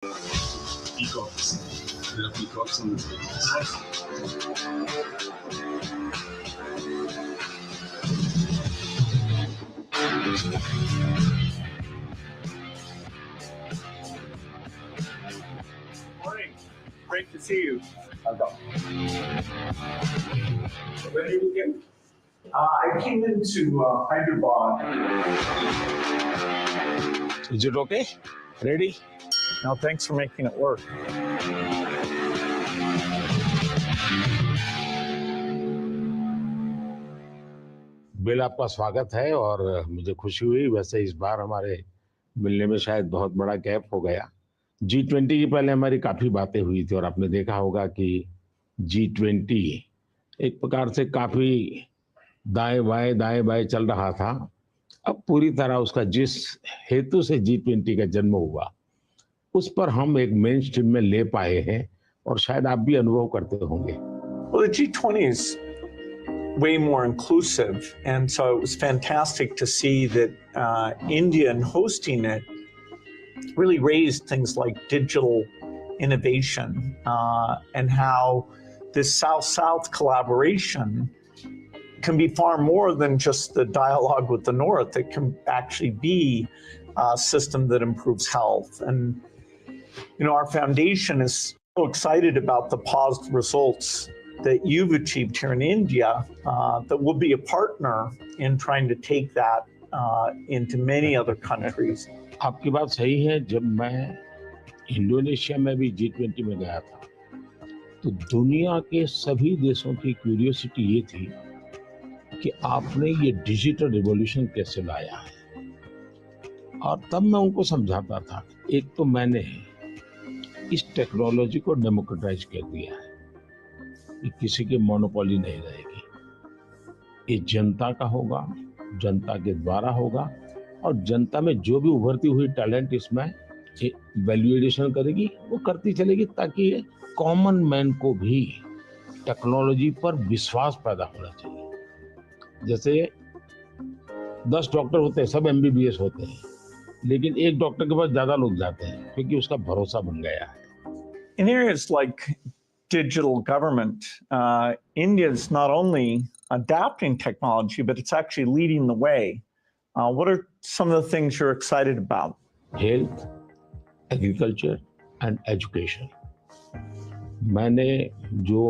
Peacocks. There are peacocks on the stage. Morning. Great to see you. Where did you get? I came into Hyderabad. Is it okay? Ready? No, thanks for making it work. Bill आपका स्वागत है और मुझे खुशी हुई। वैसे इस बार हमारे मिलने में शायद बहुत बड़ा गैप हो गया। G20 की पहले हमारी काफी बातें हुई थी और आपने देखा होगा कि G20 एक प्रकार से काफी दाएं बाएं चल रहा था। अब पूरी तरह उसका जिस हेतु से G20 का जन्म हुआ उस पर हम एक मेन स्ट्रीम में ले पाए हैं और शायद आप भी अनुभव करते होंगे। Well, the G20 is way more inclusive, and so it was fantastic to see that India, in hosting it, really raised things like digital innovation and how this South-South collaboration can be far more than just the dialogue with the North. It can actually be a system that improves health. And, you know, our foundation is so excited about the positive results that you've achieved here in India, that we'll be a partner in trying to take that into many other countries. आपकी बात सही है। जब मैं Indonesia में भी G20 में गया था तो दुनिया के सभी देशों की क्यूरियोसिटी ये थी कि आपने ये डिजिटल रिवॉल्यूशन कैसे लाया है। और तब मैं उनको समझाता था, एक तो मैंने इस टेक्नोलॉजी को डेमोक्रेटाइज कर दिया है, ये किसी की मोनोपोली नहीं रहेगी, ये जनता का होगा, जनता के द्वारा होगा और जनता में जो भी उभरती हुई टैलेंट इसमें वैल्यूएशन करेगी वो करती चलेगी, ताकि कॉमन मैन को भी टेक्नोलॉजी पर विश्वास पैदा होना चाहिए। जैसे 10 डॉक्टर होते हैं, सब MBBS होते हैं, लेकिन एक डॉक्टर के पास ज्यादा लोग जाते हैं क्योंकि उसका भरोसा बन गया है। In areas like digital government, India is not only adapting technology, but it's actually leading the way. What are some of the things you're excited about? Health, agriculture and education. मैंने जो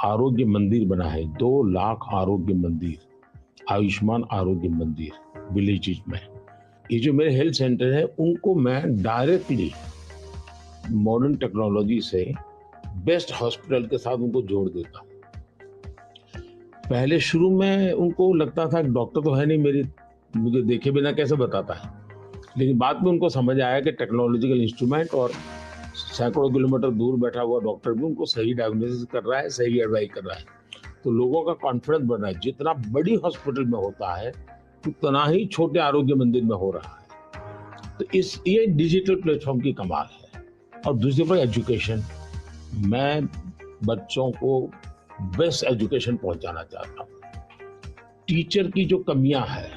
आरोग्य मंदिर बना है, 2 लाख आरोग्य मंदिर, आयुष्मान आरोग्य मंदिर विलेजेस में, ये जो मेरे हेल्थ सेंटर है उनको मैं डायरेक्टली मॉडर्न टेक्नोलॉजी से बेस्ट हॉस्पिटल के साथ उनको जोड़ देता हूँ। पहले शुरू में उनको लगता था कि डॉक्टर तो है नहीं, मुझे देखे बिना कैसे बताता है, लेकिन बाद में उनको समझ आया कि टेक्नोलॉजिकल इंस्ट्रूमेंट और सैकड़ों किलोमीटर दूर बैठा हुआ डॉक्टर भी उनको सही डायग्नोसिस कर रहा है, सही एडवाइस कर रहा है। तो लोगों का कॉन्फिडेंस बढ़ रहा है। जितना बड़ी हॉस्पिटल में होता है उतना ही छोटे आरोग्य मंदिर में हो रहा है। तो ये डिजिटल प्लेटफॉर्म की कमाल है। और दूसरी बात एजुकेशन, मैं बच्चों को बेस्ट एजुकेशन पहुंचाना चाहता हूँ। टीचर की जो कमियां है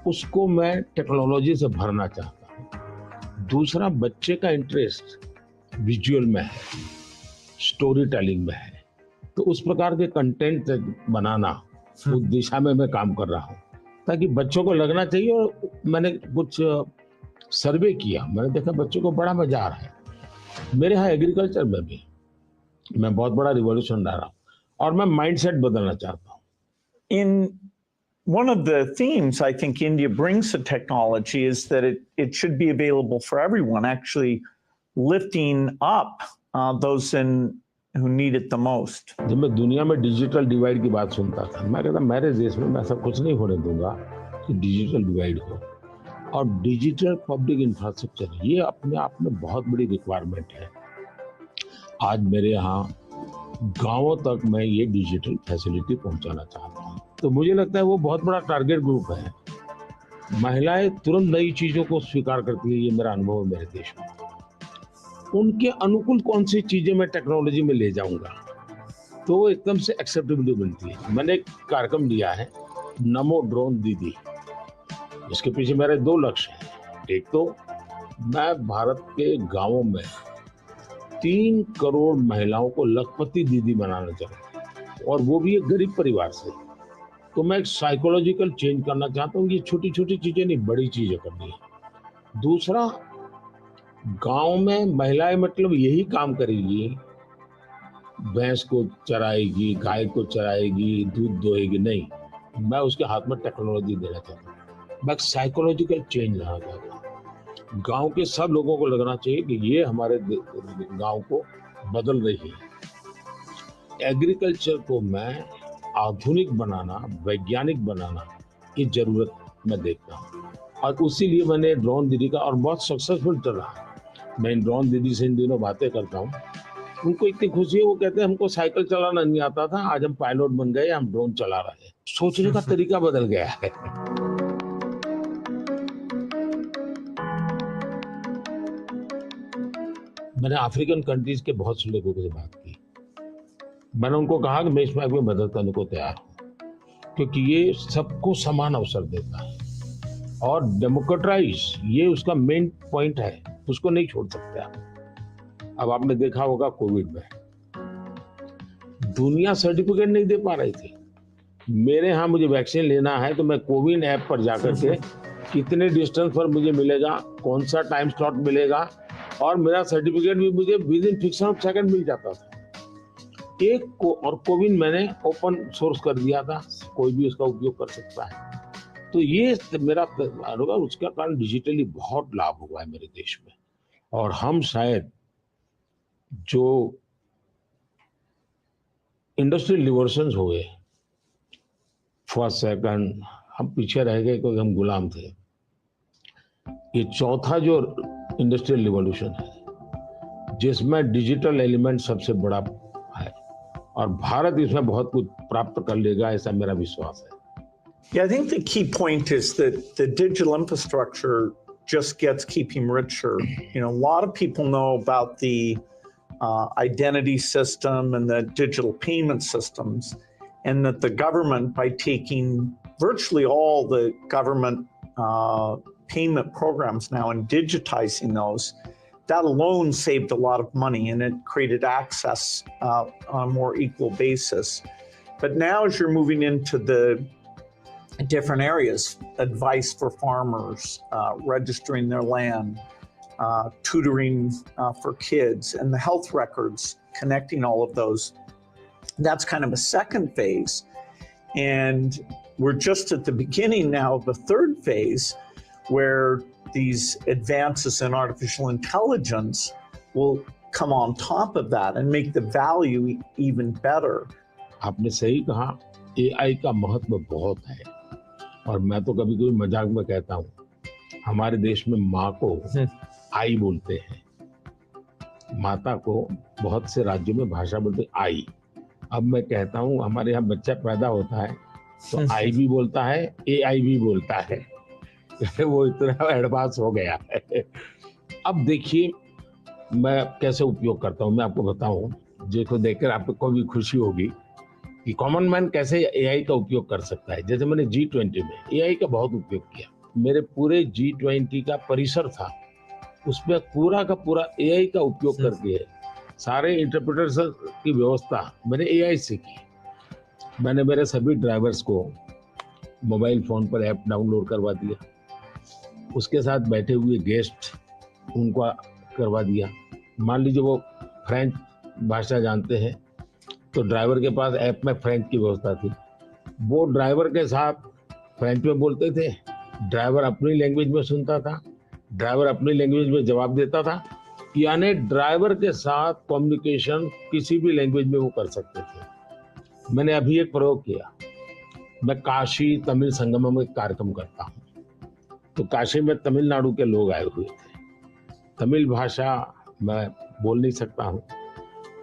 उसको मैं टेक्नोलॉजी से भरना चाहता हूँ। दूसरा, बच्चे का इंटरेस्ट विजुअल में है, स्टोरी टेलिंग में है, तो उस प्रकार के कंटेंट बनाना, उस दिशा में मैं काम कर रहा हूँ ताकि बच्चों को लगना चाहिए। और मैंने कुछ सर्वे किया, मैंने देखा बच्चों को बड़ा मजा आ रहा है। मेरे यहाँ एग्रीकल्चर में भी मैं बहुत बड़ा रिवॉल्यूशन ला रहा हूँ और मैं माइंडसेट बदलना चाहता हूँ। In one of the themes I think India brings to technology is that it should be available for everyone, actually lifting up those who need it the most. जब मैं दुनिया में डिजिटल डिवाइड की बात सुनता था, मैं कहता मेरे देश में मैं ऐसा कुछ नहीं होने दूंगा कि डिजिटल डिवाइड हो। और डिजिटल पब्लिक इंफ्रास्ट्रक्चर ये अपने आप में बहुत बड़ी रिक्वायरमेंट है। आज मेरे यहाँ गांवों तक मैं ये डिजिटल फैसिलिटी पहुंचाना चाहता हूँ। तो मुझे लगता है वो बहुत बड़ा टारगेट ग्रुप है। महिलाएं तुरंत नई चीजों को स्वीकार करती है, ये मेरा अनुभव है मेरे देश में। उनके अनुकूल कौन सी चीजें मैं टेक्नोलॉजी में ले जाऊंगा तो वो एकदम से एक्सेप्टेबिलिटी बनती है। मैंने एक कार्यक्रम लिया है, नमो ड्रोन दीदी। इसके पीछे मेरे 2 लक्ष्य हैं। एक तो मैं भारत के गांवों में 3 करोड़ महिलाओं को लखपति दीदी बनाना चाहूँ, और वो भी एक गरीब परिवार से। तो मैं एक साइकोलॉजिकल चेंज करना चाहता हूँ। ये छोटी छोटी चीजें नहीं, बड़ी चीजें करनी है। दूसरा, गांव में महिलाएं मतलब यही काम करेगी, भैंस को चराएगी, गाय को चराएगी, दूध दोएगी, नहीं। मैं उसके हाथ में टेक्नोलॉजी देना चाहता हूँ। मैं साइकोलॉजिकल चेंज लाना चाहता हूँ। गांव के सब लोगों को लगना चाहिए कि ये हमारे गांव को बदल रही है। एग्रीकल्चर को मैं आधुनिक बनाना, वैज्ञानिक बनाना की जरूरत मैं देखता हूँ, और उसीलिए मैंने ड्रोन दीदी का, और बहुत सक्सेसफुल चल रहा है। मैं इन ड्रोन दीदी से इन दिनों बातें करता हूँ, उनको इतनी खुशी है। वो कहते हैं हमको साइकिल चलाना नहीं आता था, आज हम पायलट बन गए, हम ड्रोन चला रहे हैं। सोचने का तरीका बदल गया है। मैंने अफ्रीकन कंट्रीज के बहुत से लोगों से बात की। मैंने उनको कहा कि मैं इस में मदद करने को तैयार हूँ, क्योंकि ये सबको समान अवसर देता है, और डेमोक्रेटाइज ये उसका मेन पॉइंट है, उसको नहीं छोड़ सकते आप। अब आपने देखा होगा कोविड में दुनिया सर्टिफिकेट नहीं दे पा रही थी। मेरे यहाँ मुझे वैक्सीन लेना है तो मैं कोविन ऐप पर जाकर के कितने डिस्टेंस पर मुझे मिलेगा, कौन सा टाइम स्लॉट मिलेगा, और मेरा सर्टिफिकेट भी मुझे within fraction of second मिल जाता था। और कोविन मैंने ओपन सोर्स कर दिया था, कोई भी उसका उपयोग कर सकता है। तो ये मेरा होगा, उसका कारण डिजिटली बहुत लाभ हुआ है मेरे देश में। और हम शायद जो इंडस्ट्रियल रिवॉल्यूशंस हुए, फर्स्ट सेकंड, हम पीछे रह गए क्योंकि हम गुलाम थे। ये चौथा जो इंडस्ट्रियल रिवॉल्यूशन है, जिसमें डिजिटल एलिमेंट सबसे बड़ा है, और भारत इसमें बहुत कुछ प्राप्त कर लेगा, ऐसा मेरा विश्वास है। Yeah, I think the key point is that the digital infrastructure just gets keeping richer. You know, a lot of people know about the identity system and the digital payment systems, and that the government, by taking virtually all the government payment programs now and digitizing those, that alone saved a lot of money, and it created access on a more equal basis. But now as you're moving into the different areas, advice for farmers, registering their land, tutoring for kids, and the health records, connecting all of those, that's kind of a second phase. And we're just at the beginning now of the third phase, where these advances in artificial intelligence will come on top of that and make the value even better. आपने सही कहा, AI का महत्व बहुत है, और मैं तो कभी कभी मजाक में कहता हूँ, हमारे देश में माँ को आई बोलते हैं, माता को बहुत से राज्यों में भाषा बोलते हैं आई। अब मैं कहता हूँ हमारे यहाँ बच्चा पैदा होता है तो आई भी बोलता है, AI भी बोलता है। वो इतना एडवांस हो गया है। अब देखिए मैं कैसे उपयोग करता हूँ, मैं आपको बताऊँ, जिसको देखकर आपको भी खुशी होगी कि कॉमन मैन कैसे AI का उपयोग कर सकता है। जैसे मैंने G20 में AI का बहुत उपयोग किया। मेरे पूरे G20 का परिसर था, उसमें पूरा का पूरा AI का उपयोग करके सारे इंटरप्रेटर्स की व्यवस्था मैंने AI से की। मैंने मेरे सभी ड्राइवर्स को मोबाइल फ़ोन पर ऐप डाउनलोड करवा दिया, उसके साथ बैठे हुए गेस्ट उनको करवा दिया। मान लीजिए वो फ्रेंच भाषा जानते हैं तो ड्राइवर के पास ऐप में फ्रेंच की व्यवस्था थी, वो ड्राइवर के साथ फ्रेंच में बोलते थे, ड्राइवर अपनी लैंग्वेज में सुनता था, ड्राइवर अपनी लैंग्वेज में जवाब देता था। यानी ड्राइवर के साथ कम्युनिकेशन किसी भी लैंग्वेज में वो कर सकते थे। मैंने अभी एक प्रयोग किया, मैं काशी तमिल संगम में कार्यक्रम करता हूँ, तो काशी में तमिलनाडु के लोग आए हुए थे, तमिल भाषा मैं बोल नहीं सकता हूँ,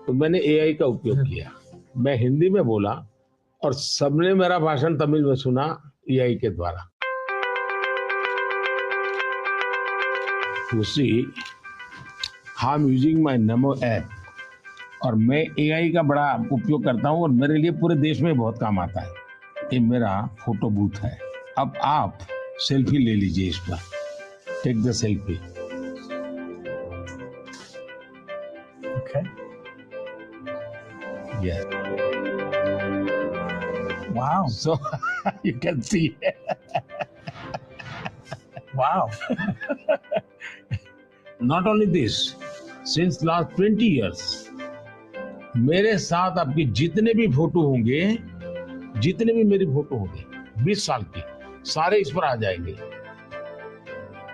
तो मैंने AI का उपयोग किया। मैं हिंदी में बोला और सबने मेरा भाषण तमिल में सुना AI के द्वारा। उसी I'm using my NaMo app, और मैं AI का बड़ा उपयोग करता हूँ, और मेरे लिए पूरे देश में बहुत काम आता है। ये मेरा फोटो बूथ है। अब आप सेल्फी ले लीजिए इस पर, take the selfie. Okay. Yes. Wow. So you can see. Wow. Not only this, since last 20 years, मेरे साथ आपके जितने भी फोटो होंगे, जितने भी मेरी फोटो होंगे 20 साल की, सारे इस पर आ जाएंगे।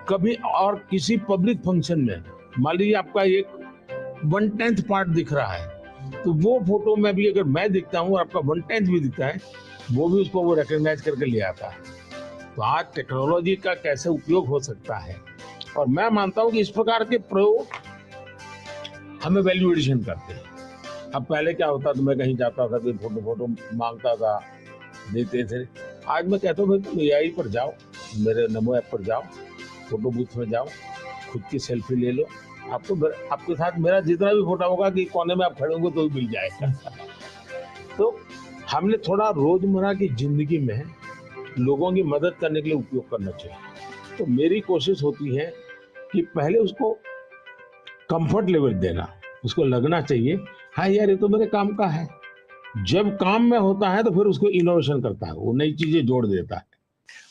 कभी और किसी पब्लिक फंक्शन में मान लीजिए आपका एक 1/10 पार्ट दिख रहा है, तो वो फोटो में भी अगर मैं दिखता हूँ और आपका 1/10 भी दिखता है, वो भी उसको वो रिकॉग्नाइज करके ले आता है। तो आज टेक्नोलॉजी का कैसे उपयोग हो सकता है, और मैं मानता हूँ कि इस प्रकार के प्रयोग हमें वैल्यू एडिशन करते हैं। अब पहले क्या होता था, मैं कहीं जाता था, कोई फोटो मांगता था, देते थे। आज मैं कहता हूँ भाई तुम AI पर जाओ, मेरे नमो ऐप पर जाओ, फोटो बूथ में जाओ, खुद की सेल्फी ले लो, आपको आपके साथ मेरा जितना भी फोटो होगा कि कोने में आप खड़े होंगे तो मिल जाएगा। तो हमने थोड़ा रोजमर्रा की जिंदगी में लोगों की मदद करने के लिए उपयोग करना चाहिए। तो मेरी कोशिश होती है कि पहले उसको कंफर्ट लेवल देना, उसको लगना चाहिए हाँ यार ये तो मेरे काम का है। जब काम में होता है तो फिर उसको इनोवेशन करता है, वो नई चीजें जोड़ देता है।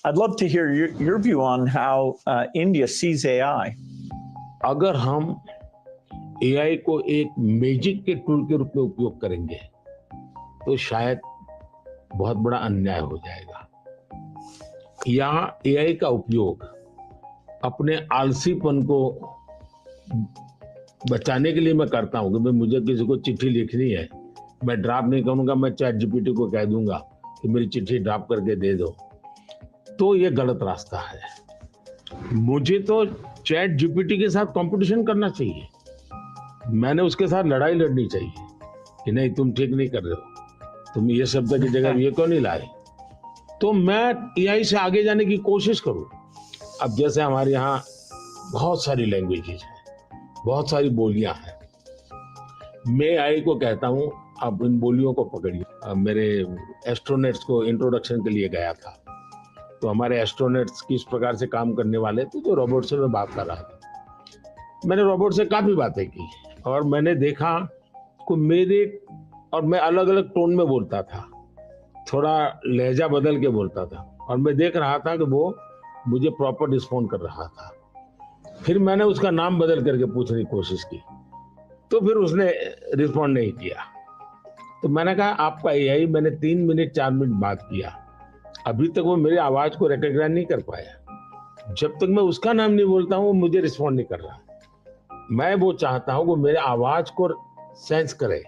I'd love to hear your view on how India sees AI. अगर हम AI को एक मैजिक के टूल के रूप में उपयोग करेंगे तो शायद बहुत बड़ा अन्याय हो जाएगा। यहाँ AI का उपयोग अपने आलसीपन को बचाने के लिए मैं करता हूँ कि भाई मुझे किसी को चिट्ठी लिखनी है, मैं ड्राफ्ट नहीं करूँगा, मैं चैट GPT को कह दूंगा कि मेरी चिट्ठी ड्राफ्ट करके दे दो, तो ये गलत रास्ता है। मुझे तो चैट GPT के साथ कंपटीशन करना चाहिए, मैंने उसके साथ लड़ाई लड़नी चाहिए कि नहीं तुम ठीक नहीं कर रहे हो, तुम ये शब्द की जगह ये क्यों नहीं लाए, तो मैं AI से आगे जाने की कोशिश करूँ। अब जैसे हमारे यहाँ बहुत सारी लैंग्वेजेस हैं, बहुत सारी बोलियां हैं, मैं AI को कहता हूँ आप इन बोलियों को पकड़िए। मेरे एस्ट्रोनॉट्स को इंट्रोडक्शन के लिए गया था, तो हमारे एस्ट्रोनॉट्स किस प्रकार से काम करने वाले थे, तो रोबोट से मैं बात कर रहा था। मैंने रोबोट से काफी बातें की और मैंने देखा कि मैं अलग अलग टोन में बोलता था, थोड़ा लहजा बदल के बोलता था, और मैं देख रहा था कि वो मुझे प्रॉपर रिस्पॉन्ड कर रहा था। फिर मैंने उसका नाम बदल करके पूछने की कोशिश की, तो फिर उसने रिस्पॉन्ड नहीं किया। तो मैंने कहा आपका AI, मैंने 3 मिनट 4 मिनट बात किया, अभी तक वो मेरी आवाज को रिकॉग्नाइज नहीं कर पाया। जब तक मैं उसका नाम नहीं बोलता हूँ वो मुझे रिस्पॉन्ड नहीं कर रहा। मैं वो चाहता हूँ वो मेरे आवाज को सेंस करे,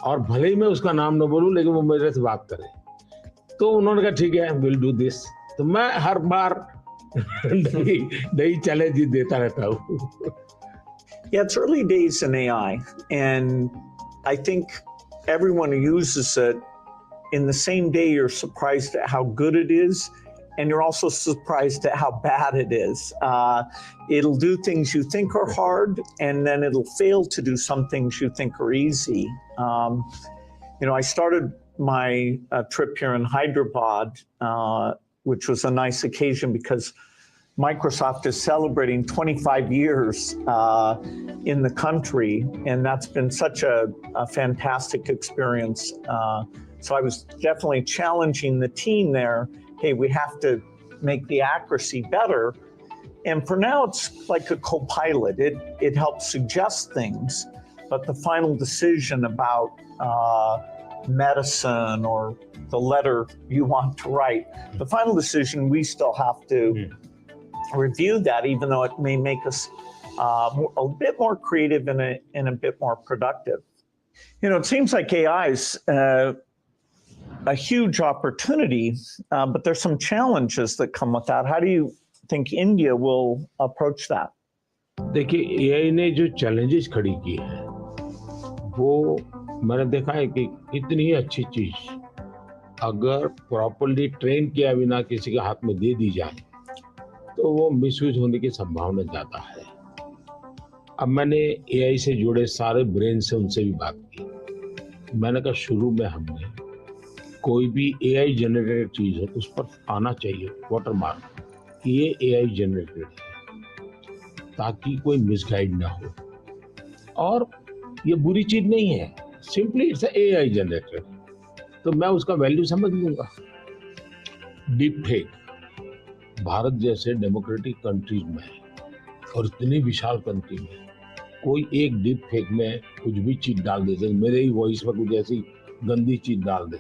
और भले ही मैं उसका नाम न बोलूं लेकिन वो मेरे से बात करे। तो उन्होंने कहा ठीक है, विल डू दिस। तो मैं हर बार नई चैलेंज देता रहता हूँ। Yeah, it's early days in AI, and I think everyone who uses it, in the same day you're surprised at how good it is, and you're also surprised at how bad it is. It'll do things you think are hard, and then it'll fail to do some things you think are easy. I started my trip here in Hyderabad, which was a nice occasion because Microsoft is celebrating 25 years in the country, and that's been such a fantastic experience. So I was definitely challenging the team there. Hey, we have to make the accuracy better. And for now, it's like a co-pilot. It helps suggest things, but the final decision about medicine or the letter you want to write, the final decision, we still have to review that, even though it may make us a bit more creative and a bit more productive. It seems like AI is a huge opportunity, but there's some challenges that come with that. How do you think India will approach that? देखिए AI ने जो challenges खड़ी की है वो मैंने देखा है कि इतनी अच्छी चीज अगर प्रॉपर्ली ट्रेन किया बिना किसी के हाथ में दे दी जाए तो वो मिसयूज होने की संभावना ज्यादा है। अब मैंने AI से जुड़े सारे ब्रेन से उनसे भी बात की। मैंने कहा शुरू में हमने कोई भी AI जनरेटेड चीज है उस पर आना चाहिए वाटरमार्क कि ये AI जनरेटेड है, ताकि कोई मिसगाइड ना हो। और ये बुरी चीज नहीं है, सिंपली इट्स AI जनरेटेड, तो मैं उसका वैल्यू समझ लूंगा। डीप फेक भारत जैसे डेमोक्रेटिक कंट्रीज में और इतनी विशाल कंट्री में कोई एक डीप फेक में कुछ भी चीज डाल दे, जैसे मेरे ही वॉइस में कुछ ऐसी गंदी चीज डाल दे,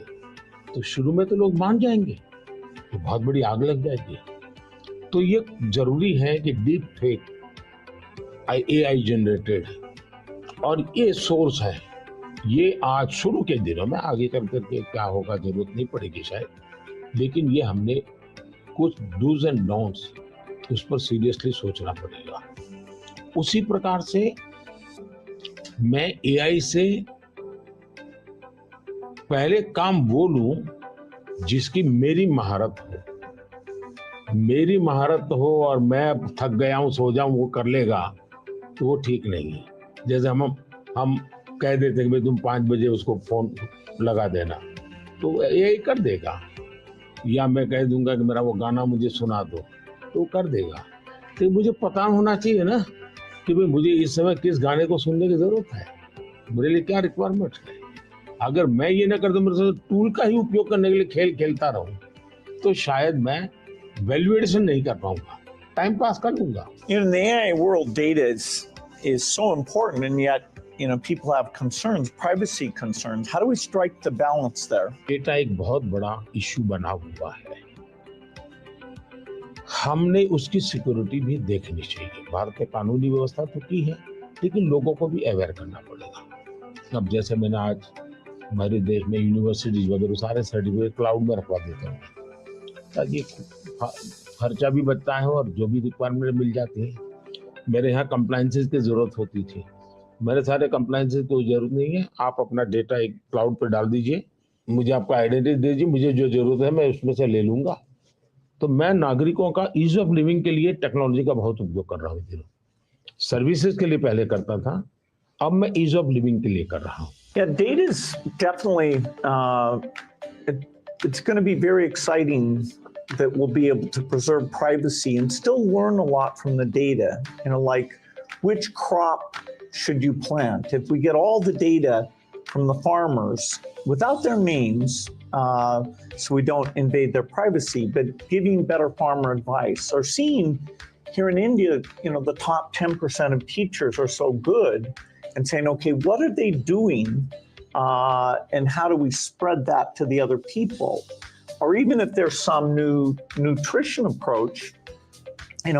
तो शुरू में तो लोग मान जाएंगे, तो बहुत बड़ी आग लग जाएगी। तो ये जरूरी है कि डीप फेक AI जनरेटेड और ये सोर्स है, ये आज शुरू के दिनों में, आगे चल करके क्या होगा जरूरत नहीं पड़ेगी शायद, लेकिन ये हमने कुछ डूज एंड डोंट्स उस पर सीरियसली सोचना पड़ेगा। उसी प्रकार से मैं AI से पहले काम वो लूं जिसकी मेरी महारत हो और मैं थक गया हूं सो जाऊं वो कर लेगा, तो वो ठीक नहीं है। जैसे हम कह देते कि भाई तुम 5 बजे उसको फोन लगा देना, तो AI कर देगा, या मैं कह दूंगा कि मेरा वो गाना मुझे सुना दो, तो कर देगा। तो मुझे पता होना चाहिए ना कि भाई मुझे इस समय किस गाने को सुनने की जरूरत है, मेरे लिए क्या रिक्वायरमेंट है। अगर मैं ये ना कर दूं, मेरे से टूल का ही उपयोग करने के लिए खेल खेलता रहूं, तो शायद मैं वैल्यूएशन नहीं कर पाऊंगा, टाइम पास कर लूंगा। In the AI world, data is so important, and yet people have concerns, privacy concerns. How do we strike the balance there? Data एक बहुत बड़ा इश्यू बना हुआ है, हमने उसकी सिक्योरिटी भी देखनी चाहिए। भारत में कानूनी व्यवस्था तो की है, लेकिन लोगों को भी अवेयर करना पड़ेगा। अब जैसे मैंने आज हमारे देश में यूनिवर्सिटीज वगैरह सारे सर्टिफिकेट क्लाउड में रखवा देता हूँ, ताकि खर्चा भी बचता है और जो भी रिक्वायरमेंट मिल जाती है। मेरे यहाँ कंप्लायंसेस की जरूरत होती थी, मेरे सारे कंप्लायंसेस की जरूरत नहीं है, आप अपना डेटा एक क्लाउड पर डाल दीजिए, मुझे आपका आइडेंटिटी दीजिए, मुझे जो जरूरत है मैं उसमें से ले लूंगा। तो मैं नागरिकों का ईज ऑफ लिविंग के लिए टेक्नोलॉजी का बहुत उपयोग कर रहा हूँ। सर्विसेज के लिए पहले करता था, अब मैं ईज ऑफ लिविंग के लिए कर रहा हूँ। Yeah, data is definitely it's going to be very exciting that we'll be able to preserve privacy and still learn a lot from the data. Like which crop should you plant? If we get all the data from the farmers without their names, so we don't invade their privacy, but giving better farmer advice, or seeing here in India, the top 10% of teachers are so good, and saying, okay, what are they doing, and how do we spread that to the other people? Or even if there's some new nutrition approach,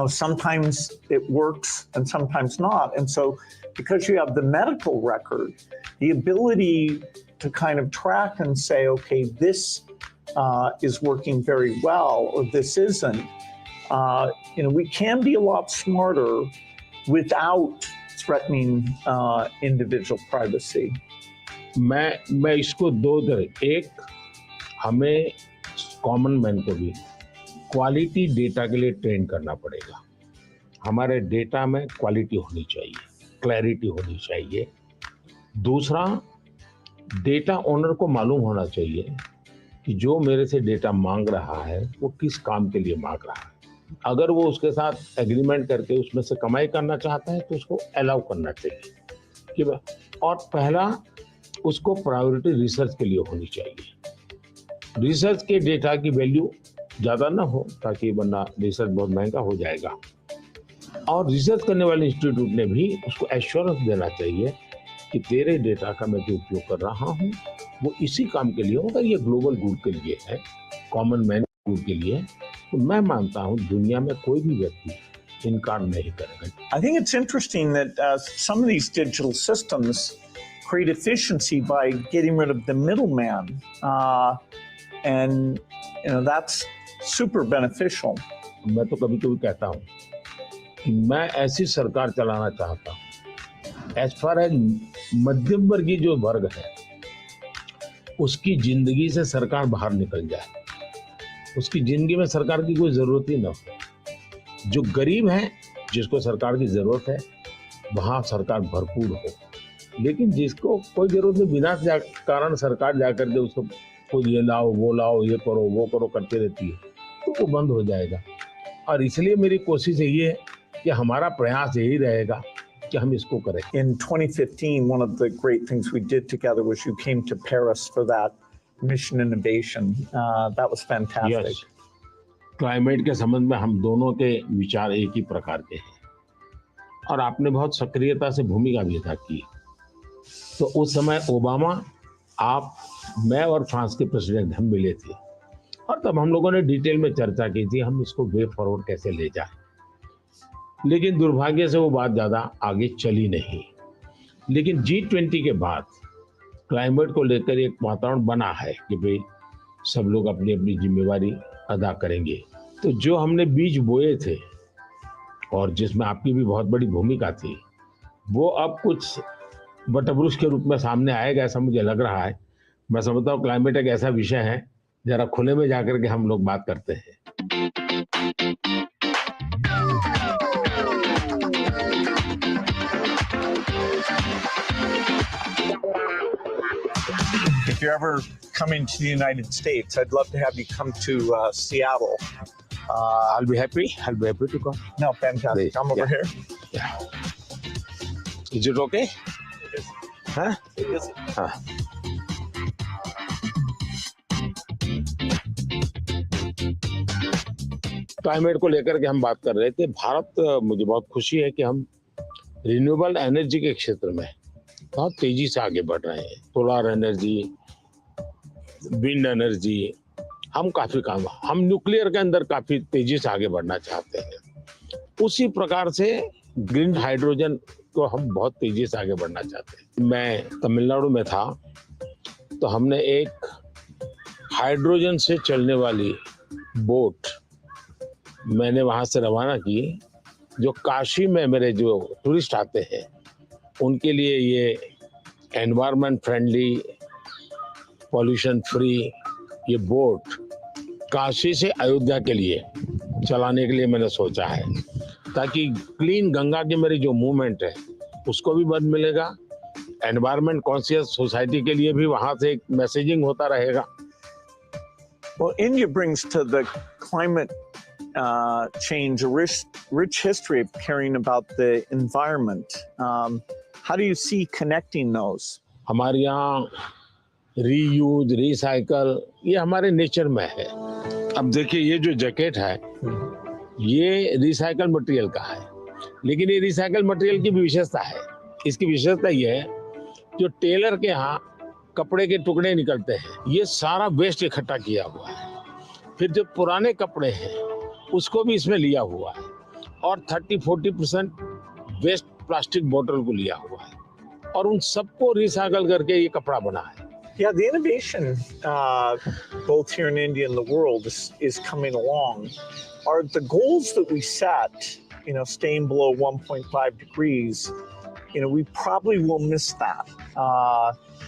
sometimes it works and sometimes not. And so because you have the medical record, the ability to kind of track and say, okay, this is working very well, or this isn't, we can be a lot smarter without threatening individual privacy. मैं इसको दो तरह, एक हमें common man को भी quality data के लिए ट्रेन करना पड़ेगा। हमारे डेटा में क्वालिटी होनी चाहिए, क्लैरिटी होनी चाहिए। दूसरा, डेटा ओनर को मालूम होना चाहिए कि जो मेरे से डेटा मांग रहा है वो किस काम के लिए मांग रहा है। अगर वो उसके साथ एग्रीमेंट करके उसमें से कमाई करना चाहता है तो उसको अलाउ करना चाहिए कि और पहला, उसको प्रायोरिटी रिसर्च के लिए होनी चाहिए। रिसर्च के डेटा की वैल्यू ज़्यादा ना हो, ताकि वरना रिसर्च बहुत महंगा हो जाएगा। और रिसर्च करने वाले इंस्टीट्यूट ने भी उसको एश्योरेंस देना चाहिए कि तेरे डेटा का मैं जो उपयोग कर रहा हूँ वो इसी काम के लिए होगा, ये ग्लोबल गुड के लिए है, कॉमन मैन गुड के लिए। तो मैं मानता हूँ दुनिया में कोई भी व्यक्ति इनकार नहीं करेगा। I think it's interesting that some of these digital systems create efficiency by getting rid of the middleman, and that's super beneficial. मैं तो कभी-कभी कहता हूँ कि मैं ऐसी सरकार चलाना चाहता हूँ, एज फार एज मध्यम वर्गीय जो वर्ग है उसकी जिंदगी से सरकार बाहर निकल जाए, उसकी जिंदगी में सरकार की कोई जरूरत ही ना हो। जो गरीब है जिसको सरकार की जरूरत है वहां सरकार भरपूर हो, लेकिन जिसको कोई जरूरत नहीं, बिना कारण सरकार जाकर के उसको कोई ये लाओ वो लाओ, ये करो वो करो करती रहती है, तो वो बंद हो जाएगा। और इसलिए मेरी कोशिश यही है कि हमारा प्रयास यही रहेगा कि हम इसको करें। In 2015, one of the great things we did together was you came to Paris for that mission innovation. That was fantastic. Yes. Climate के संबंध में हम दोनों के विचार एक ही प्रकार के हैं और आपने बहुत सक्रियता से भूमिका भी अदा की। तो उस समय ओबामा, आप, मैं और फ्रांस के प्रेसिडेंट हम मिले थे और तब हम लोगों ने डिटेल में चर्चा की थी हम इसको वे फॉरवर्ड कैसे ले जाएं। लेकिन दुर्भाग्य से वो बात ज़्यादा आगे चली नहीं। लेकिन G20 के बाद क्लाइमेट को लेकर एक वातावरण बना है कि भाई सब लोग अपनी अपनी जिम्मेवारी अदा करेंगे। तो जो हमने बीज बोए थे और जिसमें आपकी भी बहुत बड़ी भूमिका थी, वो अब कुछ वटवृक्ष के रूप में सामने आएगा, ऐसा मुझे लग रहा है। मैं समझता हूँ क्लाइमेट एक ऐसा विषय है, जरा खुले में जाकर के हम लोग बात करते हैं। If you're ever coming to the United States, I'd love to have you come to Seattle. I'll be happy to come. No, fantastic. Come over here. Yeah. Is it okay? It is. Huh? It is. हाँ। Climate को लेकर के हम बात कर रहे थे। भारत, मुझे बहुत खुशी है कि हम रिन्यूएबल एनर्जी के क्षेत्र में बहुत तेजी से आगे बढ़ रहे हैं। सोलर एनर्जी, विंड एनर्जी, हम काफी काम, हम न्यूक्लियर के अंदर काफी तेजी से आगे बढ़ना चाहते हैं। उसी प्रकार से ग्रीन हाइड्रोजन को हम बहुत तेजी से आगे बढ़ना चाहते हैं। मैं तमिलनाडु में था तो हमने एक हाइड्रोजन से चलने वाली बोट मैंने वहां से रवाना की, जो काशी में मेरे जो टूरिस्ट आते हैं उनके लिए ये एनवायरनमेंट फ्रेंडली, पॉल्यूशन फ्री ये बोट काशी से अयोध्या के लिए चलाने के लिए मैंने सोचा है, ताकि क्लीन गंगा की मेरी जो मूवमेंट है उसको भी मदद मिलेगा, एनवायरनमेंट कॉन्शियस सोसाइटी के लिए भी वहां से एक मैसेजिंग होता रहेगा। Well, India brings to the climate change a rich history of caring about the environment. How do you see connecting those? हमारे यहाँ रीयूज, रिसाइकल ये हमारे नेचर में है। अब देखिए ये जो जैकेट है ये रिसाइकल मटेरियल का है, लेकिन ये रिसाइकल मटेरियल की भी विशेषता है। इसकी विशेषता ये है, जो टेलर के यहाँ कपड़े के टुकड़े निकलते हैं ये सारा वेस्ट इकट्ठा किया हुआ है, फिर जो पुराने कपड़े हैं उसको भी इसमें लिया हुआ है और 30-40% वेस्ट प्लास्टिक बोतल को लिया हुआ है और उन सबको रिसाइकल करके ये कपड़ा बना है। Yeah, the innovation both here in India and the world is coming along. Are the goals that we set, staying below 1.5 degrees, we probably will miss that.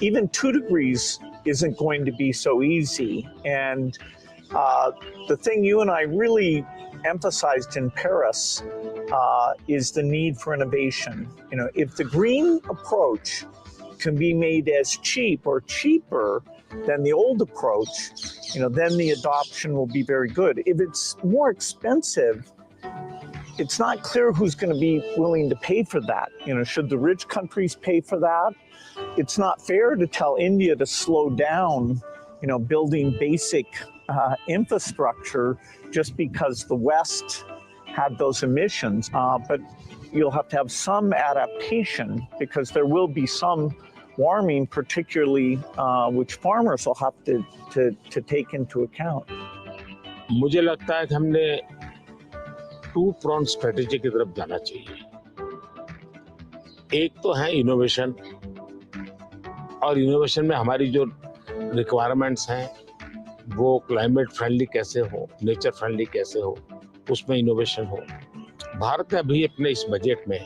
Even 2 degrees isn't going to be so easy. And the thing you and I really emphasized in Paris is the need for innovation. If the green approach can be made as cheap or cheaper than the old approach, then the adoption will be very good. If it's more expensive, it's not clear who's going to be willing to pay for that. Should the rich countries pay for that? It's not fair to tell India to slow down, building basic infrastructure just because the West had those emissions. But you'll have to have some adaptation because there will be some warming, particularly which farmers will have to take into account. मुझे लगता है कि हमने 2-pronged strategy की तरफ जाना चाहिए। एक तो है इनोवेशन, और इनोवेशन में हमारी जो रिक्वायरमेंट्स हैं वो क्लाइमेट फ्रेंडली कैसे हो, नेचर फ्रेंडली कैसे हो, उसमें इनोवेशन हो। भारत ने अभी अपने इस बजट में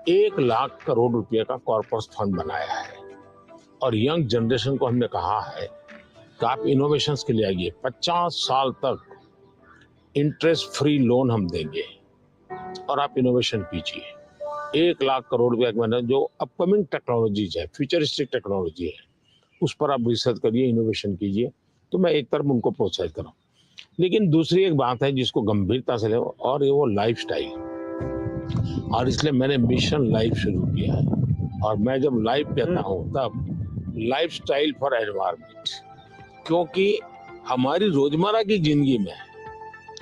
1 लाख करोड़ रुपए का कॉर्पस फंड बनाया है और यंग जनरेशन को हमने कहा है कि आप इनोवेशंस के लिए आइए, 50 साल तक इंटरेस्ट फ्री लोन हम देंगे और आप इनोवेशन कीजिए। 1 लाख करोड़ रुपए का जो अपकमिंग टेक्नोलॉजीज है, फ्यूचरिस्टिक टेक्नोलॉजी है, उस पर आप रिसर्च करिए, इनोवेशन कीजिए। तो मैं एक तरफ उनको प्रोत्साहित करूँ, लेकिन दूसरी एक बात है जिसको गंभीरता से ले, और ये वो लाइफस्टाइल। और इसलिए मैंने मिशन लाइफ शुरू किया है। और मैं जब लाइफ कहता हूँ तब लाइफस्टाइल फॉर एनवायरनमेंट, क्योंकि हमारी रोजमर्रा की जिंदगी में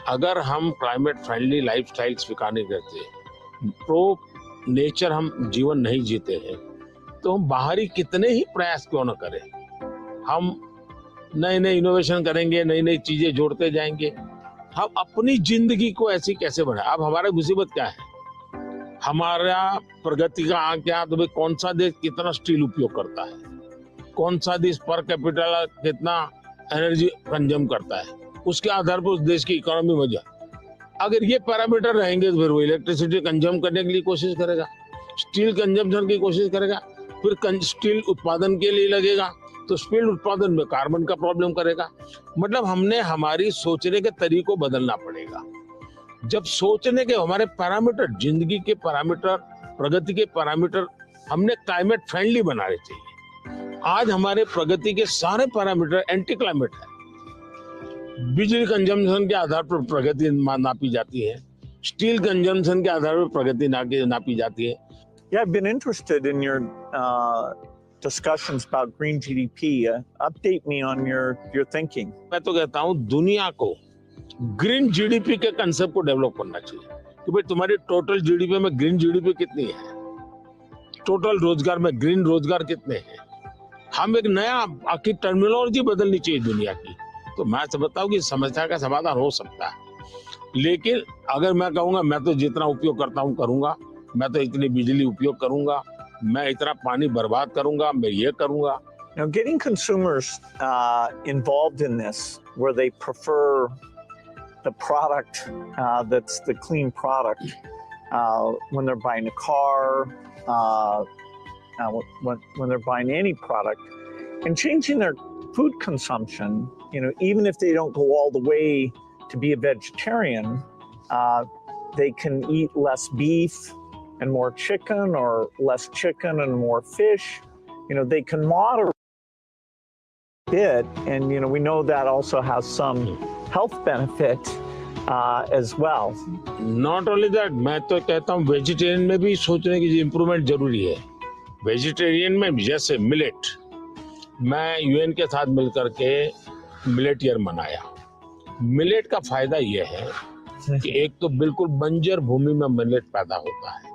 अगर हम क्लाइमेट फ्रेंडली लाइफस्टाइल स्वीकार नहीं करते, प्रो नेचर हम जीवन नहीं जीते हैं, तो हम बाहरी कितने ही प्रयास क्यों न करें, हम नए नए इनोवेशन करेंगे, नई नई चीजें जोड़ते जाएंगे, हम अपनी जिंदगी को ऐसी कैसे बनाए। अब हमारा मुसीबत क्या है, हमारा प्रगति का आंक क्या, तो भाई कौन सा देश कितना स्टील उपयोग करता है, कौन सा देश पर कैपिटल कितना एनर्जी कंज्यूम करता है, उसके आधार पर उस देश की इकोनॉमी में जाए। अगर ये पैरामीटर रहेंगे तो फिर वो इलेक्ट्रिसिटी कंज्यूम करने के लिए कोशिश करेगा, स्टील कंजम्पशन की कोशिश करेगा, फिर स्टील उत्पादन के लिए लगेगा, तो स्टील उत्पादन में कार्बन का प्रॉब्लम करेगा। मतलब हमने हमारी सोचने के तरीकों बदलना पड़ेगा। जब सोचने के हमारे पैरामीटर, जिंदगी के पैरामीटर, प्रगति के पैरामीटर हमने क्लाइमेट फ्रेंडली बनाने चाहिए। आज हमारे प्रगति के सारे पैरामीटर एंटी क्लाइमेट है। बिजली कंजम्पशन के आधार पर प्रगति नापी जाती है, स्टील कंजम्पशन के आधार पर प्रगति नापी जाती है। Yeah, I've been interested in your discussions about green GDP. Update me on your thinking. मैं तो कहता हूँ दुनिया को ग्रीन जीडीपी के कंसेप्ट को डेवलप करना चाहिए कि भाई तुम्हारी टोटल जीडीपी में ग्रीन जीडीपी कितनी है, टोटल रोजगार में ग्रीन रोजगार कितने हैं। हम एक नया आखिर टर्मिनोलॉजी बदलनी चाहिए दुनिया की। तो मैं समझता हूँ कि समस्या का समाधान हो सकता है, लेकिन अगर मैं कहूँगा मैं तो जितना उपयोग करता हूँ करूँगा, मैं तो इतनी बिजली उपयोग करूँगा, मैं इतना पानी बर्बाद करूँगा, मैं ये करूँगा। Now, getting consumers involved in this, where they prefer the product that's the clean product when they're buying a car, when they're buying any product, and changing their food consumption. Even if they don't go all the way to be a vegetarian, they can eat less beef and more chicken, or less chicken and more fish. They can moderate a bit, and we know that also has some health benefit as well. Not only that, मैं तो कहता हूँ vegetarian में भी सोचने की improvement जरूरी है। वेजिटेरियन में जैसे मिलेट, मैं यूएन के साथ मिलकर के मिलेट ईयर मनाया। मिलेट का फायदा यह है कि एक तो बिल्कुल बंजर भूमि में मिलेट पैदा होता है,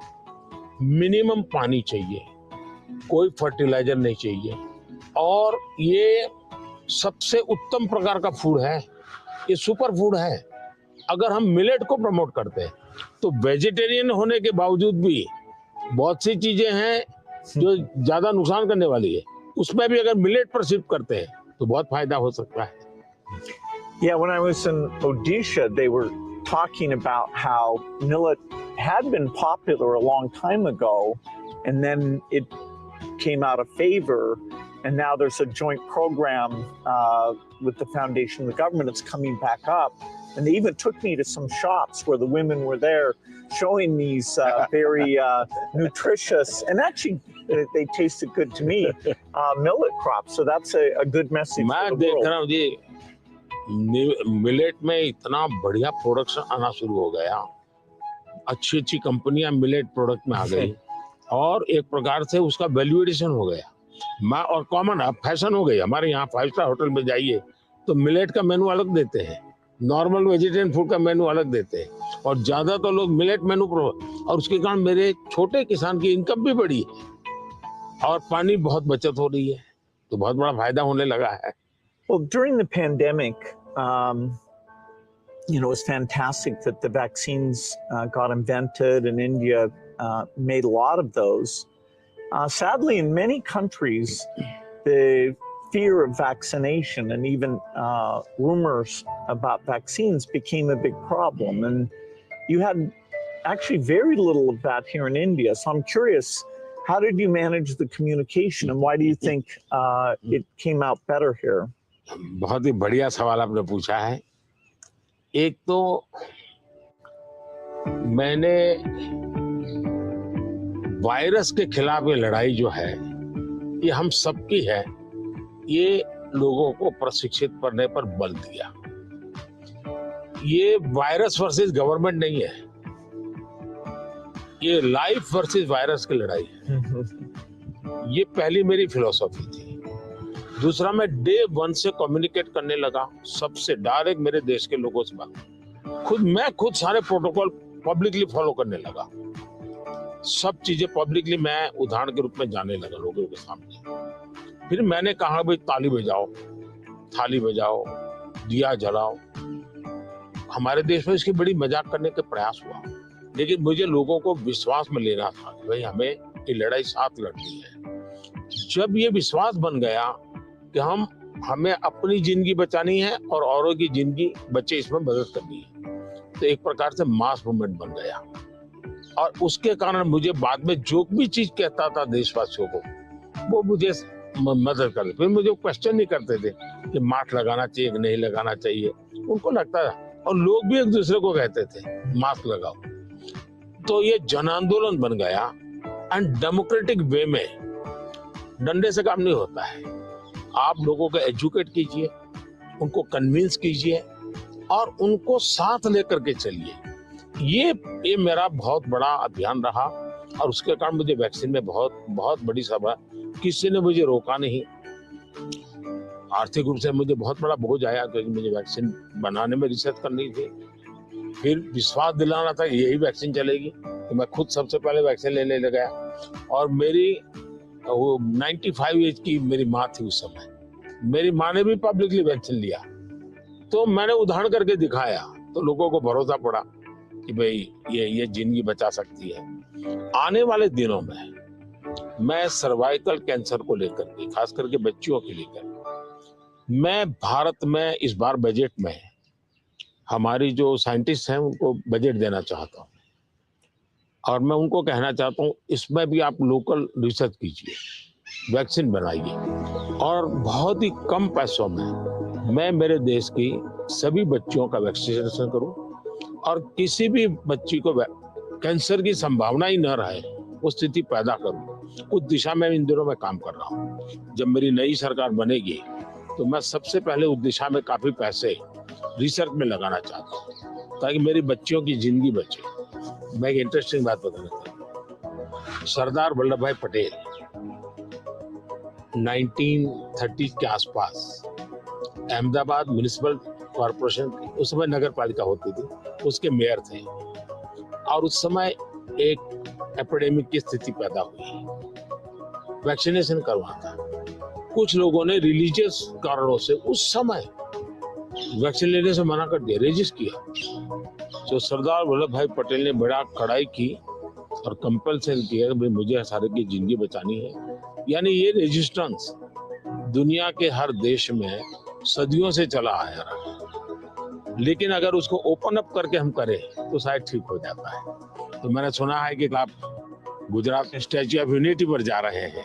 मिनिमम पानी चाहिए, कोई फर्टिलाइजर नहीं चाहिए, और ये सबसे उत्तम प्रकार का फूड है, ये सुपर फूड है। अगर हम मिलेट को प्रमोट करते हैं तो वेजिटेरियन होने के बावजूद भी बहुत सी चीजें हैं जो ज्यादा नुकसान करने वाली है, उसमें भी अगर मिलेट पर शिफ्ट करते हैं तो बहुत फायदा हो सकता है। Yeah, when I was in Odisha, they were talking about how millet had been popular a long time ago, and then it came out of favor, and now there's a joint program with the foundation and the government. It's coming back up, and they even took me to some shops where the women were there showing these very nutritious, and actually they tasted good to me, millet crops. So that's a good message for the world. Millet में इतना बढ़िया production आना शुरू हो गया, अच्छी अच्छी कंपनियां मिलेट प्रोडक्ट में आ गई, और एक प्रकार से उसका वैल्यूएशन हो गया, और कॉमन अब फैशन हो गई। हमारे यहाँ 5 स्टार होटल में जाइए तो मिलेट का मेनू अलग देते हैं, नॉर्मल वेजिटेरियन फूड का मेनू अलग देते हैं, और ज्यादा तो लोग मिलेट मेनू और उसके कारण मेरे छोटे किसान की इनकम भी बढ़ी है और पानी बहुत बचत हो रही है, तो बहुत बड़ा फायदा होने लगा है। Well, during the pandemic, it was fantastic that the vaccines got invented, and India made a lot of those. Sadly, in many countries, the fear of vaccination and even rumors about vaccines became a big problem. And you had actually very little of that here in India. So I'm curious, how did you manage the communication, and why do you think it came out better here? बहुत ही बढ़िया सवाल आपने पूछा है। एक तो मैंने virus के खिलाफ ये लड़ाई जो है, ये हम सबकी है, ये लोगों को प्रशिक्षित करने पर बल दिया। ये वायरस वर्सेस गवर्नमेंट नहीं है, ये लाइफ वर्सेस वायरस की लड़ाई है, ये पहली मेरी फिलॉसफी थी। दूसरा, मैं डे 1 से कम्युनिकेट करने लगा सबसे डायरेक्ट मेरे देश के लोगों से बात। मैं खुद सारे प्रोटोकॉल पब्लिकली फॉलो करने लगा, सब चीजें पब्लिकली मैं उदाहरण के रूप में जाने लगा लोगों के सामने। फिर मैंने कहा भाई ताली बजाओ, थाली बजाओ, दिया जलाओ। हमारे देश में इसकी बड़ी मजाक करने का प्रयास हुआ, लेकिन मुझे लोगों को विश्वास में लेना था कि भाई हमें ये लड़ाई साथ लड़नी है। जब ये विश्वास बन गया कि हमें अपनी जिंदगी बचानी है और औरों की जिंदगी बचे इसमें मदद करनी है, तो एक प्रकार से मास मूवमेंट बन गया। और उसके कारण मुझे बाद में जो भी चीज कहता था देशवासियों को, वो मुझे मदद करते। फिर मुझे क्वेश्चन नहीं करते थे कि मास्क लगाना चाहिए कि नहीं लगाना चाहिए, उनको लगता था। और लोग भी एक दूसरे को कहते थे मास्क लगाओ। तो ये जन आंदोलन बन गया। एंड डेमोक्रेटिक वे में डंडे से काम नहीं होता है, आप लोगों को एजुकेट कीजिए, उनको कन्विंस कीजिए और उनको साथ लेकर के चलिए। ये मेरा बहुत बड़ा अभियान रहा और उसके कारण मुझे वैक्सीन में बहुत बड़ी सभा, किसी ने मुझे रोका नहीं। आर्थिक रूप से मुझे बहुत बड़ा बोझ आया क्योंकि मुझे वैक्सीन बनाने में रिसर्च करनी थी, फिर विश्वास दिलाना था यही वैक्सीन चलेगी, तो मैं खुद सबसे पहले वैक्सीन लेने लग गया। और मेरी 95 एज की मेरी माँ थी उस समय, मेरी माँ ने भी पब्लिकली वैक्सीन लिया, तो मैंने उदाहरण करके दिखाया, तो लोगों को भरोसा पड़ा कि भाई ये जिंदगी बचा सकती है। आने वाले दिनों में मैं सर्वाइकल कैंसर को लेकर के, खास करके बच्चियों के लेकर, मैं भारत में इस बार बजट में हमारी जो साइंटिस्ट हैं उनको बजट देना चाहता हूँ और मैं उनको कहना चाहता हूँ इसमें भी आप लोकल रिसर्च कीजिए, वैक्सीन बनाइए और बहुत ही कम पैसों में मैं मेरे देश की सभी बच्चियों का वैक्सीनेशन करूं और किसी भी बच्ची को कैंसर की संभावना ही न रहे वो स्थिति पैदा करूं। उस दिशा में इन दिनों में काम कर रहा हूं। जब मेरी नई सरकार बनेगी तो मैं सबसे पहले उस दिशा में काफी पैसे रिसर्च में लगाना चाहता हूं ताकि मेरी बच्चियों की जिंदगी बचे। मैं एक इंटरेस्टिंग बात बताना चाहता हूं। सरदार वल्लभ भाई पटेल 1930 के आसपास अहमदाबाद म्युनिसिपल कॉर्पोरेशन, उस समय नगर पालिका होती थी, उसके मेयर थे और उस समय एक एपिडेमिक की स्थिति पैदा हुई, वैक्सीनेशन करवाना था। कुछ लोगों ने रिलीजियस कारणों से उस समय वैक्सीन लेने से मना कर दिया, रेजिस्ट किया। तो सरदार वल्लभ भाई पटेल ने बड़ा कड़ाई की और कंपल्सन किया कि मुझे सारे की जिंदगी बचानी है। यानी ये रेजिस्टेंस दुनिया के हर देश में सदियों से चला आया रहा, लेकिन अगर उसको ओपन अप करके हम करें तो शायद ठीक हो जाता है। तो मैंने सुना है कि आप गुजरात में स्टैच्यू ऑफ यूनिटी पर जा रहे हैं,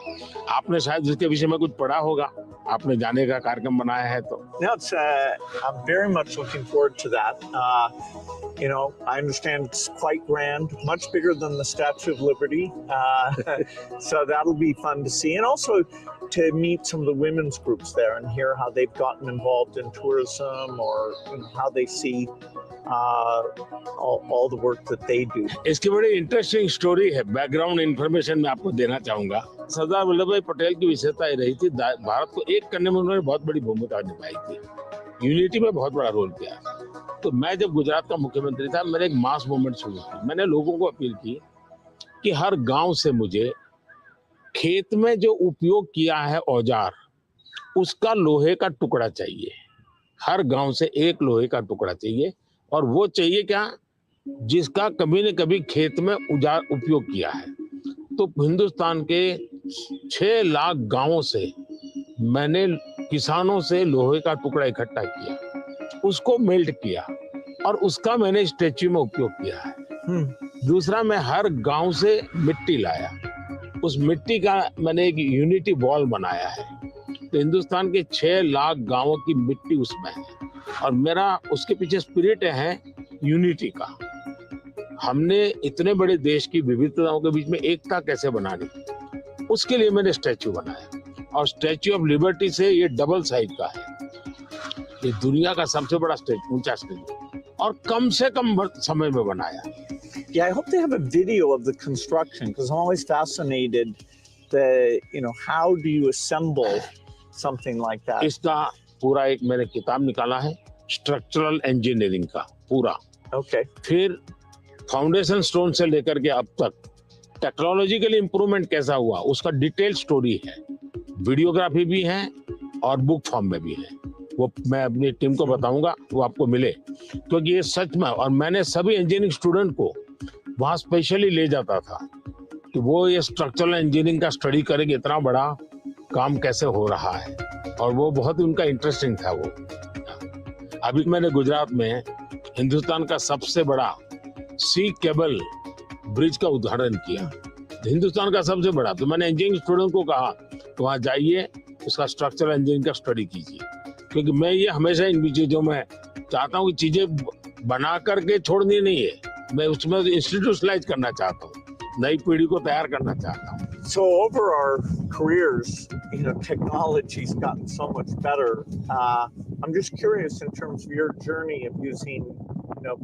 आपने शायद उसके विषय में कुछ पढ़ा होगा, आपने जाने का कार्यक्रम बनाया है तो? I'm very much looking forward to that. I understand it's quite grand, much bigger than the Statue of Liberty. So that'll be fun to see. And also to meet some of the women's groups there and hear how they've gotten involved in tourism or how they see all the work that they do. इसकी बड़ी interesting story है, background information मैं आपको देना चाहूंगा। सरदार वल्लभ भाई पटेल की विशेषता ये रही थी, भारत को एक करने में उन्होंने बहुत बड़ी भूमिका निभाई थी, यूनिटी में बहुत बड़ा रोल किया। तो मैं जब गुजरात का मुख्यमंत्री था, मैंने एक मास मूवमेंट शुरू की। मैंने लोगों को अपील की कि हर गांव से मुझे खेत में जो उपयोग किया है औजार, उसका लोहे का टुकड़ा चाहिए। हर गांव से एक लोहे का टुकड़ा चाहिए और वो चाहिए क्या, जिसका कभी न कभी खेत में उपयोग किया है। तो हिंदुस्तान के 6 लाख गांवों से मैंने किसानों से लोहे का टुकड़ा इकट्ठा किया, उसको मेल्ट किया और उसका मैंने स्टैच्यू में उपयोग किया है। दूसरा, मैं हर गांव से मिट्टी लाया, उस मिट्टी का मैंने एक यूनिटी वॉल बनाया है। तो हिंदुस्तान के 6 लाख गांवों की मिट्टी उसमें है और मेरा उसके पीछे स्पिरिट है यूनिटी का। हमने इतने बड़े देश की विविधताओं के बीच में एकता कैसे बनानी, उसके लिए मैंने स्टैच्यू बनाया और स्टैच्यू ऑफ लिबर्टी से ये डबल साइज का है, ये दुनिया का सबसे बड़ा ऊंचा स्टैच्यू और कम से कम समय में बनाया। Yeah, I hope they have a video of the construction because I'm always fascinated that, how do you assemble something like that? इसका पूरा एक मैंने किताब निकाला है स्ट्रक्चरल इंजीनियरिंग का पूरा. Okay. फिर फाउंडेशन स्टोन से लेकर के अब तक टेक्नोलॉजिकल इंप्रूवमेंट कैसा हुआ उसका डिटेल स्टोरी है. वीडियोग्राफी भी है और बुक फॉर्म में भी है. वो मैं अपनी टीम को बताऊंगा, वो आपको मिले, क्योंकि ये सच में. और मैंने सभी इंजीनियरिंग स्टूडेंट को वहाँ स्पेशली ले जाता था कि वो ये स्ट्रक्चरल इंजीनियरिंग का स्टडी करेंगे, इतना बड़ा काम कैसे हो रहा है. और वो बहुत ही उनका इंटरेस्टिंग था. वो अभी मैंने गुजरात में हिंदुस्तान का सबसे बड़ा सी केबल ब्रिज का उदाहरण किया, हिंदुस्तान का सबसे बड़ा. तो मैंने इंजीनियरिंग स्टूडेंट को कहा तो वहाँ जाइए, उसका स्ट्रक्चरल इंजीनियरिंग का स्टडी कीजिए, क्योंकि मैं ये हमेशा इन चीजों में चाहता हूँ कि चीजें बना करके छोड़नी नहीं है, मैं उसमें इंस्टीट्यूशनलाइज करना चाहता हूँ, नई पीढ़ी को तैयार करना चाहता हूँ. So over our careers, technology's gotten so much better. I'm just curious in terms of your journey of using,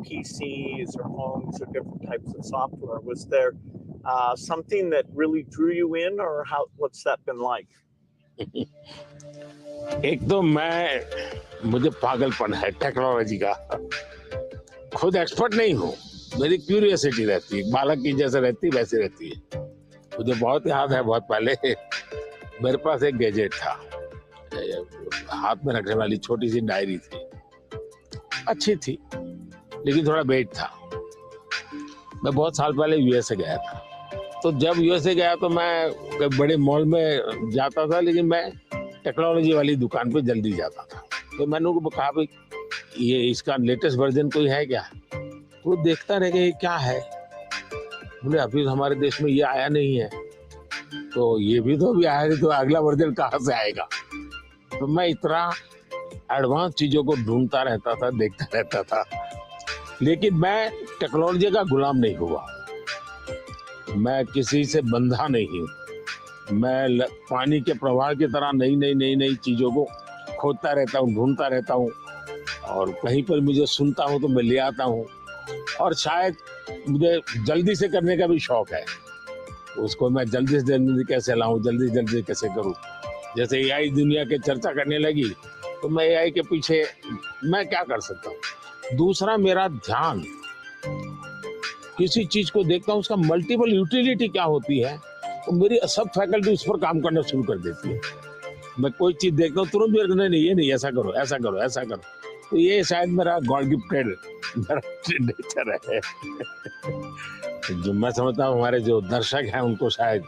PCs or phones or different types of software. Was there something that really drew you in, or what's that been like? एक तो मुझे पागलपन है technology का. खुद expert नहीं हूँ, मेरी क्यूरियोसिटी रहती है, बालक की जैसे रहती है वैसे रहती है. मुझे बहुत याद है, बहुत पहले मेरे पास एक गैजेट था, हाथ में रखने वाली छोटी सी डायरी थी, अच्छी थी लेकिन थोड़ा वेट था. मैं बहुत साल पहले यूएसए गया था, तो जब यूएसए गया तो मैं बड़े मॉल में जाता था, लेकिन मैं टेक्नोलॉजी वाली दुकान पे जल्दी जाता था. तो मैंने उनको कहा भाई ये इसका लेटेस्ट वर्जन कोई है क्या? वो देखता रह गया ये क्या है. बोले अभी हमारे देश में ये आया नहीं है, तो ये भी तो अभी आया नहीं, तो अगला वर्जन कहाँ से आएगा? तो मैं इतना एडवांस चीजों को ढूंढता रहता था, देखता रहता था, लेकिन मैं टेक्नोलॉजी का गुलाम नहीं हुआ. मैं किसी से बंधा नहीं हूँ. मैं पानी के प्रवाह की तरह नई नई नई नई चीजों को खोजता रहता हूँ, ढूंढता रहता हूँ, और कहीं पर मुझे सुनता हूँ तो मैं ले आता हूँ. और शायद मुझे जल्दी से करने का भी शौक है, उसको मैं जल्दी से जल्दी कैसे लाऊं, जल्दी से जल्दी कैसे करूं. जैसे एआई दुनिया के चर्चा करने लगी तो मैं एआई के पीछे मैं क्या कर सकता हूं. दूसरा, मेरा ध्यान किसी चीज को देखता हूं, उसका मल्टीपल यूटिलिटी क्या होती है, तो मेरी सब फैकल्टी उस पर काम करना शुरू कर देती है. मैं कोई चीज देखता हूँ तुरंत मेरे नहीं, ये नहीं, ऐसा करो, ऐसा करो, ऐसा करो. तो ये शायद मेरा गॉड गिफ्टेड मेरा नेचर है. जो मैं समझता हूँ हमारे जो दर्शक हैं उनको शायद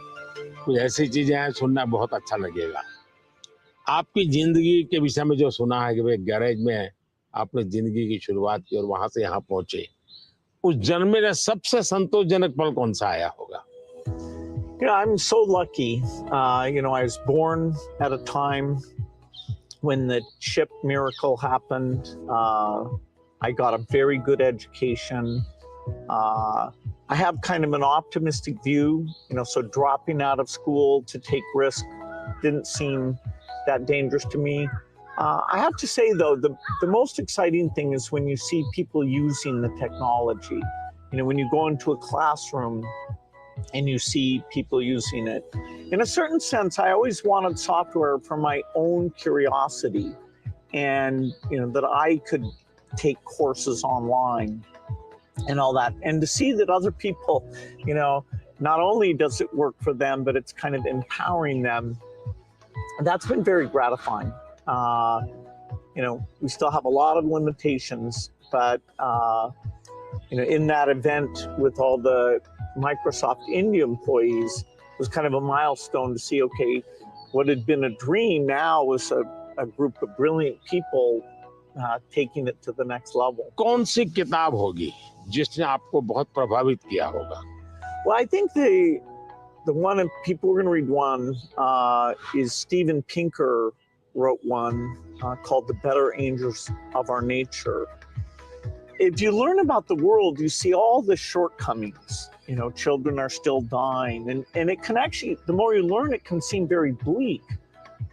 कुछ ऐसी चीजें हैं सुनना बहुत अच्छा लगेगा. आपकी जिंदगी के विषय में जो सुना है कि भाई गैरेज में आपने जिंदगी की शुरुआत की और वहां से यहाँ पहुंचे, उस जन्म में सबसे संतोषजनक पल कौन सा आया होगा? I'm so lucky. I was born at a time when the chip miracle happened. I got a very good education. I have kind of an optimistic view, so dropping out of school to take risk didn't seem that dangerous to me. I have to say, though, the most exciting thing is when you see people using the technology. When you go into a classroom and you see people using it. In a certain sense, I always wanted software for my own curiosity, and that I could take courses online and all that, and to see that other people, not only does it work for them, but it's kind of empowering them. That's been very gratifying. We still have a lot of limitations, but in that event with all the Microsoft India employees, it was kind of a milestone to see, okay, what had been a dream now was a group of brilliant people taking it to the next level. कौन सी किताब होगी जिसने आपको बहुत प्रभावित किया होगा? Well, I think the one, and people are going to read one, is Steven Pinker wrote one called The Better Angels of Our Nature. If you learn about the world, you see all the shortcomings. Children are still dying, and it can actually, the more you learn, it can seem very bleak.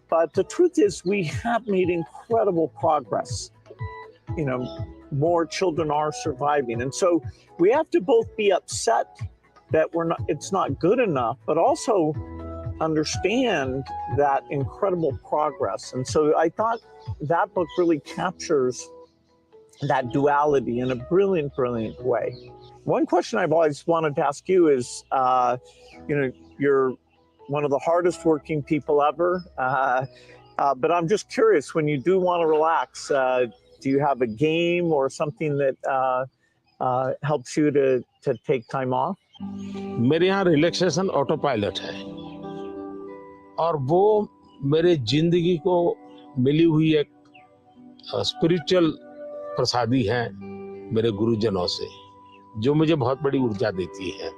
But the truth is, we have made incredible progress. more children are surviving. And so we have to both be upset that it's not good enough, but also understand that incredible progress. And so I thought that book really captures that duality in a brilliant, brilliant way. One question I've always wanted to ask you is, you're one of the hardest working people ever, but I'm just curious, when you do want to relax, do you have a game or something that helps you to take time off? मेरे यहाँ relaxation auto pilot है और वो मेरे जिंदगी को मिली हुई एक स्पिरिचुअल प्रसादी है मेरे गुरुजनों से, जो मुझे बहुत बड़ी ऊर्जा देती है।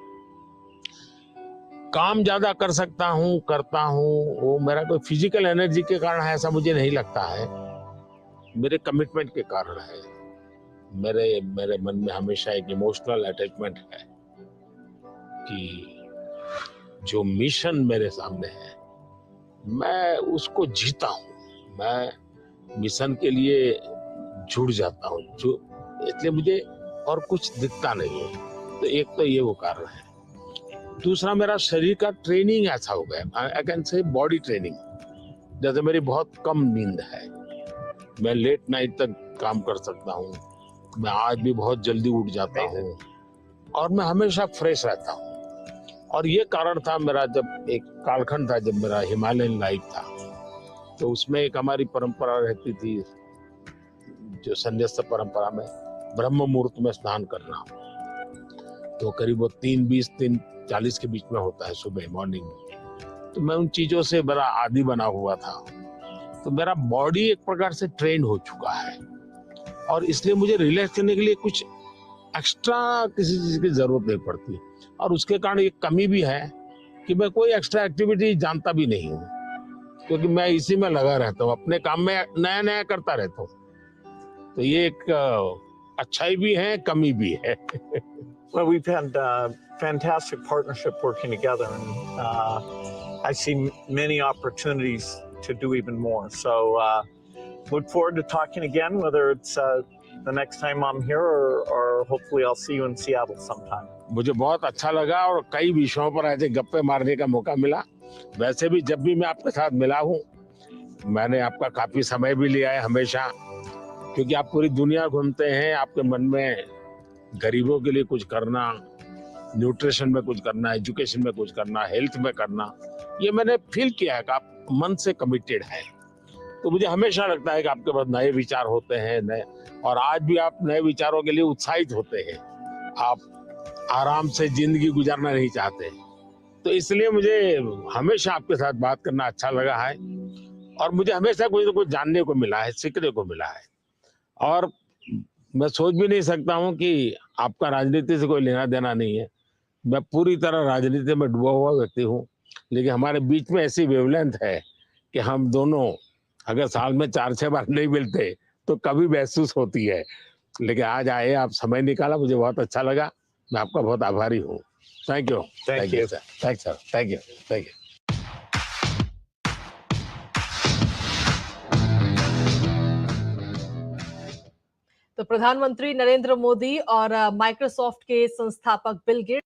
काम ज्यादा कर सकता हूँ, करता हूँ, वो मेरा कोई फिजिकल एनर्जी के कारण है ऐसा मुझे नहीं लगता है, मेरे कमिटमेंट के कारण है। मेरे मन में हमेशा एक इमोशनल अटैचमेंट है कि जो मिशन मेरे सामने है मैं उसको जीता हूँ, मैं मिशन के लिए जुड़ जाता हूँ, जो इसलिए मुझे और कुछ दिखता नहीं है। तो एक तो ये वो कारण है। दूसरा, मेरा शरीर का ट्रेनिंग ऐसा हो गया, I can say body training. जैसे मेरी बहुत कम नींद है, मैं लेट नाइट तक काम कर सकता हूँ, मैं आज भी बहुत जल्दी उठ जाता हूँ और मैं हमेशा फ्रेश रहता हूँ। और ये कारण था मेरा, जब एक कालखंड था जब मेरा हिमालयन लाइफ था, तो उसमें एक हमारी परंपरा रहती थी, जो संन्यास्त परंपरा में ब्रह्म मुहूर्त में स्नान करना, तो करीब वो 3:20 3:40 के बीच में होता है सुबह मॉर्निंग में। तो मैं उन चीजों से बड़ा आदी बना हुआ था, तो मेरा बॉडी एक प्रकार से ट्रेन हो चुका है और इसलिए मुझे रिलैक्स करने के लिए कुछ एक्स्ट्रा किसी चीज की जरूरत नहीं पड़ती। और उसके कारण एक कमी भी है कि मैं कोई एक्स्ट्रा एक्टिविटी जानता भी नहीं हूँ, क्योंकि मैं इसी में लगा रहता हूँ, अपने काम में नया नया करता रहता हूँ। तो ये एक अच्छाई भी है, कमी भी है। Well, we've had fantastic partnership working together, and I see many opportunities to do even more. So look forward to talking again, whether it's the next time I'm here or hopefully I'll see you in Seattle sometime. मुझे बहुत अच्छा लगा और कई विषयों पर ऐसे गप्पे मारने का मौका मिला। वैसे भी जब भी मैं आपके साथ मिला हूँ, मैंने आपका काफी समय भी लिया है हमेशा, क्योंकि आप पूरी दुनिया घूमते हैं, आपके मन में गरीबों के लिए कुछ करना, न्यूट्रिशन में कुछ करना, एजुकेशन में कुछ करना, हेल्थ में करना, ये मैंने फील किया है कि आप मन से कमिटेड हैं। तो मुझे हमेशा लगता है कि आपके पास नए विचार होते हैं, नए, और आज भी आप नए विचारों के लिए उत्साहित होते हैं। आप आराम से जिंदगी गुजारना नहीं चाहते, तो इसलिए मुझे हमेशा आपके साथ बात करना अच्छा लगा है और मुझे हमेशा कुछ न कुछ जानने को मिला है, सीखने को मिला है। और मैं सोच भी नहीं सकता हूँ कि आपका राजनीति से कोई लेना देना नहीं है। मैं पूरी तरह राजनीति में डूबा हुआ व्यक्ति हूँ, लेकिन हमारे बीच में ऐसी वेवलेंथ है कि हम दोनों अगर साल में 4-6 बार नहीं मिलते तो कभी महसूस होती है। लेकिन आज आए, आप समय निकाला, मुझे बहुत अच्छा लगा। मैं आपका बहुत आभारी हूँ। Thank you sir, thank you. तो प्रधानमंत्री नरेंद्र मोदी और माइक्रोसॉफ्ट के संस्थापक बिल गेट्स